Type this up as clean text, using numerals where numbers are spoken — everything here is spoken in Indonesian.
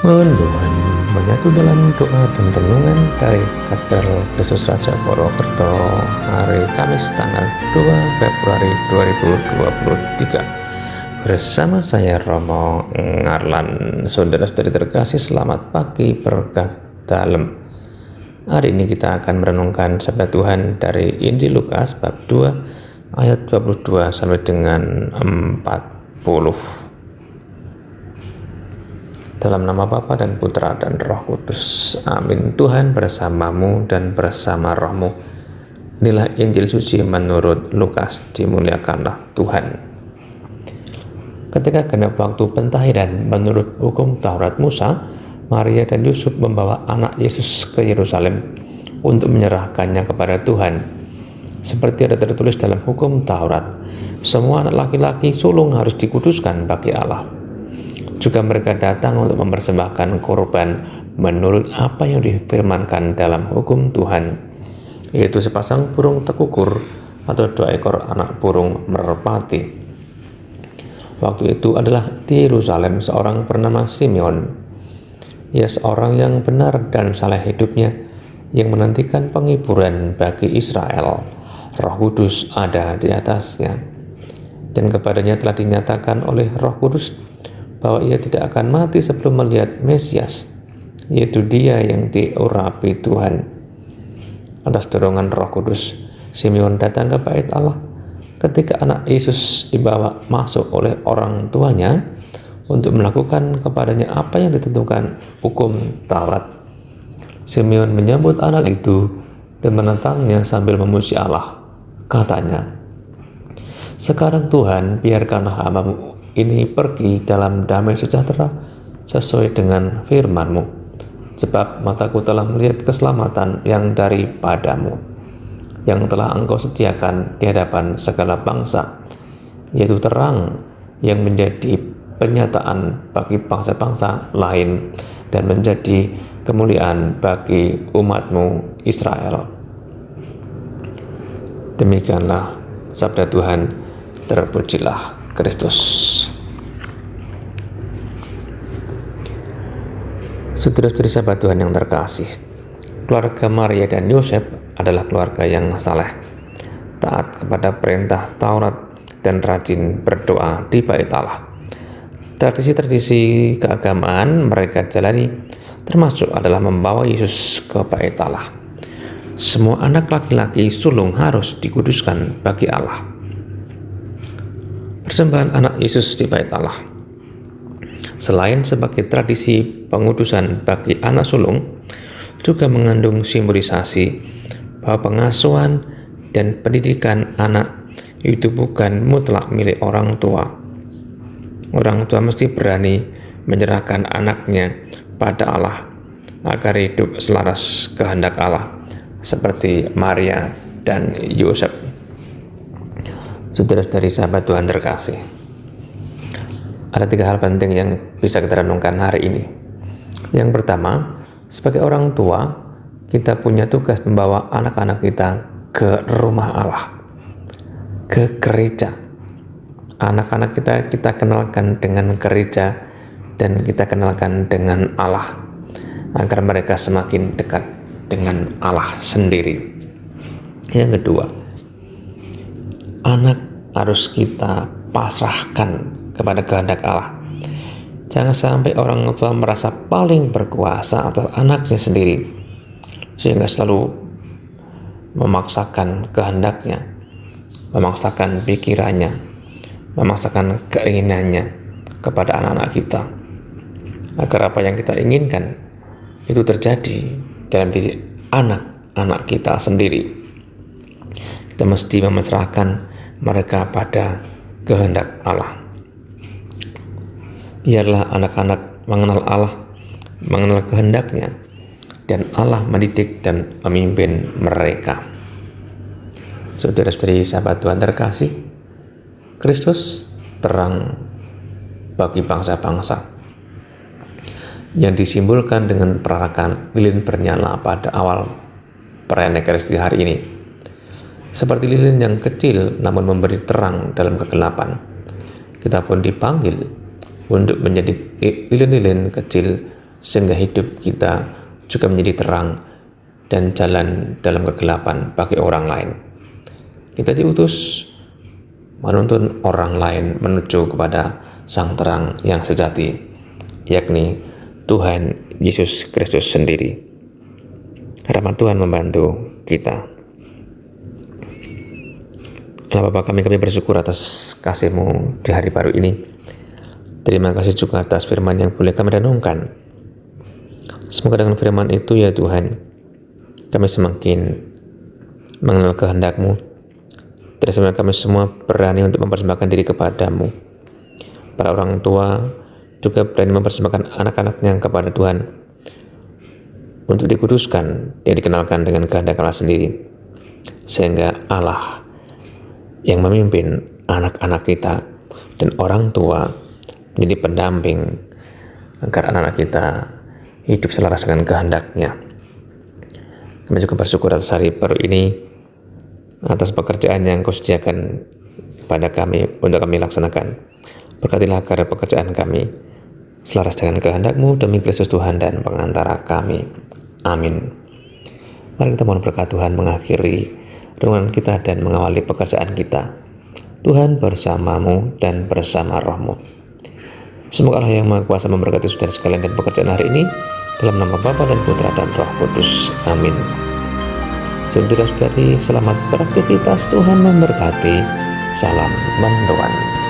Mohon Tuhan menyatu dalam doa dan renungan dari Katedral Yesus Raja Purwokerto hari Kamis tanggal 2 Februari 2023 bersama saya Romo Ngarlan. Saudara-saudari terkasih, selamat pagi berkat dalam. Hari ini kita akan merenungkan sabda Tuhan dari Injil Lukas bab 2 ayat 22 sampai dengan 40. Dalam nama Bapa dan Putra dan Roh Kudus. Amin. Tuhan bersamamu dan bersama rohmu. Inilah Injil suci menurut Lukas. Dimuliakanlah Tuhan. Ketika genap waktu pentahiran menurut hukum Taurat Musa, Maria dan Yusuf membawa anak Yesus ke Yerusalem untuk menyerahkannya kepada Tuhan. Seperti ada tertulis dalam hukum Taurat, semua anak laki-laki sulung harus dikuduskan bagi Allah. Juga mereka datang untuk mempersembahkan korban menurut apa yang difirmankan dalam hukum Tuhan, yaitu sepasang burung tekukur atau 2 ekor anak burung merpati. Waktu itu adalah di Yerusalem seorang bernama Simeon. Ia seorang yang benar dan saleh hidupnya, yang menantikan penghiburan bagi Israel. Roh Kudus ada di atasnya, dan kepadanya telah dinyatakan oleh Roh Kudus bahwa ia tidak akan mati sebelum melihat Mesias, yaitu Dia yang diurapi Tuhan. Atas dorongan Roh Kudus, Simeon datang ke bait Allah. Ketika anak Yesus dibawa masuk oleh orang tuanya untuk melakukan kepadanya apa yang ditentukan hukum Taurat, Simeon menyambut anak itu dan menentangnya sambil memuji Allah. Katanya, "Sekarang Tuhan, biarkanlah hamba-Mu ini pergi dalam damai sejahtera sesuai dengan firman-Mu, sebab mataku telah melihat keselamatan yang daripadamu, yang telah Engkau sediakan di hadapan segala bangsa, yaitu terang yang menjadi penyataan bagi bangsa-bangsa lain dan menjadi kemuliaan bagi umat-Mu Israel." Demikianlah sabda Tuhan. Terpujilah Kristus. Saudara-saudari sahabat Tuhan yang terkasih, keluarga Maria dan Yosef adalah keluarga yang saleh, taat kepada perintah Taurat dan rajin berdoa di bait Allah. Tradisi-tradisi keagamaan mereka jalani termasuk adalah membawa Yesus ke bait Allah. Semua anak laki-laki sulung harus dikuduskan bagi Allah. Persembahan anak Yesus di bait Allah, selain sebagai tradisi pengudusan bagi anak sulung, juga mengandung simbolisasi bahwa pengasuhan dan pendidikan anak itu bukan mutlak milik orang tua. Orang tua mesti berani menyerahkan anaknya pada Allah agar hidup selaras kehendak Allah, seperti Maria dan Yosef. Saudara-saudari sahabat Tuhan terkasih, ada 3 hal penting yang bisa kita renungkan hari ini. Yang pertama, sebagai orang tua, kita punya tugas membawa anak-anak kita ke rumah Allah, ke gereja. Anak-anak kita kenalkan dengan gereja dan kita kenalkan dengan Allah, agar mereka semakin dekat dengan Allah sendiri. Yang kedua, anak harus kita pasrahkan kepada kehendak Allah. Jangan sampai orang tua merasa paling berkuasa atas anaknya sendiri, sehingga selalu memaksakan kehendaknya, memaksakan pikirannya, memaksakan keinginannya kepada anak-anak kita, agar apa yang kita inginkan itu terjadi dalam diri anak-anak kita sendiri. Kita mesti memasrahkan mereka pada kehendak Allah. Biarlah anak-anak mengenal Allah, mengenal kehendaknya, dan Allah mendidik dan memimpin mereka. Saudara-saudari sahabat Tuhan terkasih, Kristus terang bagi bangsa-bangsa, yang disimbolkan dengan perarakan lilin bernyala pada awal perayaan Ekaristi hari ini. Seperti lilin yang kecil namun memberi terang dalam kegelapan, kita pun dipanggil untuk menjadi lilin-lilin kecil sehingga hidup kita juga menjadi terang dan jalan dalam kegelapan bagi orang lain. Kita diutus menuntun orang lain menuju kepada sang terang yang sejati, yakni Tuhan Yesus Kristus sendiri. Rahmat Tuhan membantu kita. Allah Bapa kami bersyukur atas kasih-Mu di hari baru ini. Terima kasih juga atas firman yang boleh kami renungkan. Semoga dengan firman itu ya Tuhan, kami semakin mengenal kehendak-Mu. Dan semoga kami semua berani untuk mempersembahkan diri kepada-Mu. Para orang tua juga berani mempersembahkan anak-anaknya kepada Tuhan untuk dikuduskan dan dikenalkan dengan kehendak Allah sendiri, sehingga Allah yang memimpin anak-anak kita dan orang tua menjadi pendamping agar anak-anak kita hidup selaras dengan kehendak-Nya. Kami juga bersyukur atas hari baru ini, atas pekerjaan yang Kau sediakan pada kami untuk kami laksanakan. Berkatilah agar pekerjaan kami selaras dengan kehendak-Mu demi Kristus Tuhan dan pengantara kami. Amin. Mari kita mohon berkat Tuhan mengakhiri renungan kita dan mengawali pekerjaan kita. Tuhan bersamamu dan bersama rohmu. Semoga Allah yang Maha Kuasa memberkati saudara sekalian dan pekerjaan hari ini, dalam nama Bapa dan Putra dan Roh Kudus. Amin. Saudara-saudari, selamat beraktivitas. Tuhan memberkati. Salam mendoan.